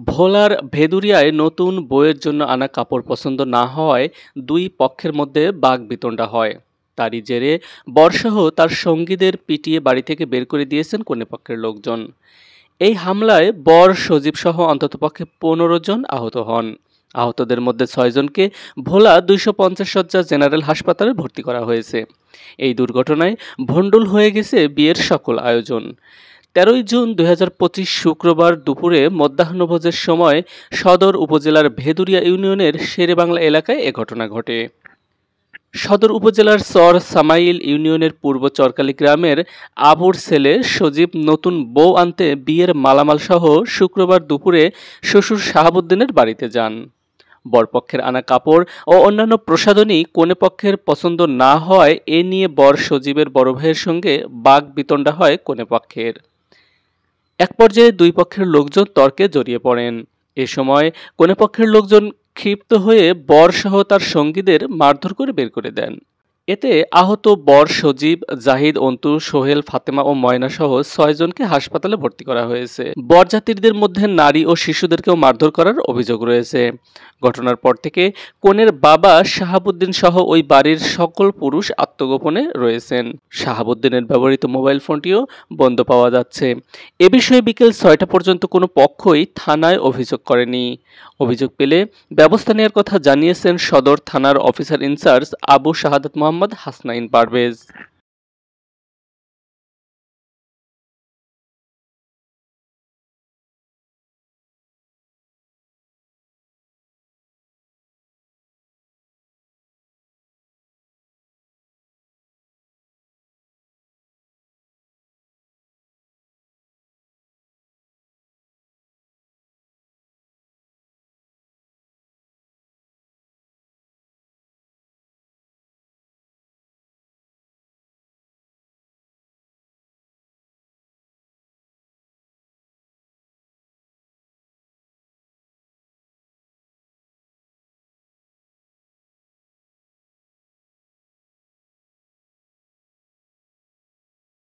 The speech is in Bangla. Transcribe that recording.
ভোলার ভেদুরিয়ায় নতুন বউয়ের জন্য আনা কাপড় পছন্দ না হওয়ায় দুই পক্ষের মধ্যে বাকবিতণ্ডা হয়। তারই জেরে বরসহ তার সঙ্গীদের পিটিয়ে বাড়ি থেকে বের করে দিয়েছেন কনেপক্ষের লোকজন। এই হামলায় বর সজীবসহ অন্ততপক্ষে ১৫ জন আহত হন। আহতদের মধ্যে ৬ জনকে ভোলা ২৫০ শয্যা জেনারেল হাসপাতালে ভর্তি করা হয়েছে। এই দুর্ঘটনায় ভণ্ডুল হয়ে গেছে বিয়ের সকল আয়োজন। ১৩ জুন ২০২৫ শুক্রবার দুপুরে মধ্যাহ্নভোজের সময় সদর উপজেলার ভেদুরিয়া ইউনিয়নের শেরেবাংলা এলাকায় এ ঘটনা ঘটে। সদর উপজেলার চর সামাইল ইউনিয়নের পূর্ব চরকালী গ্রামের আবুর ছেলে সজীব নতুন বউ আনতে বিয়ের মালামাল সহ শুক্রবার দুপুরে শ্বশুর শাহাবুদ্দিনের বাড়িতে যান। বরপক্ষের আনা কাপড় ও অন্যান্য প্রসাধনী কনেপক্ষের পছন্দ না হওয়ায় এ নিয়ে বর সজীবের বড় ভাইয়ের সঙ্গে বাকবিতণ্ডা হয় কনেপক্ষের। এক পর্যায়ে দুই পক্ষের লোকজন তর্কে জড়িয়ে পড়েন। এ সময় কনেপক্ষের লোকজন ক্ষিপ্ত হয়ে বর সহ তার সঙ্গীদের মারধর করে বের করে দেন। এতে আহত বর সজীব, জাহিদ, অন্তু, সোহেল, ফাতেমা ও ময়না সহ ৬ জনকে হাসপাতালে ভর্তি করা হয়েছে। বরযাত্রীদের মধ্যে নারী ও শিশুদেরকেও মারধর করার অভিযোগ রয়েছে। ঘটনার পর থেকে কনের বাবা শাহাবুদ্দিন সহ ওই বাড়ির সকল পুরুষ আত্মগোপনে রয়েছেন। শাহাবুদ্দিনের ব্যবহৃত মোবাইল ফোনটিও বন্ধ পাওয়া যাচ্ছে। এ বিষয়ে বিকেল ৬টা পর্যন্ত কোনো পক্ষই থানায় অভিযোগ করেনি। অভিযোগ পেলে ব্যবস্থা নেওয়ার কথা জানিয়েছেন সদর থানার অফিসার ইনচার্জ আবু শাহাদাত মোহাম্মদ হাসনাইন পারভেজ।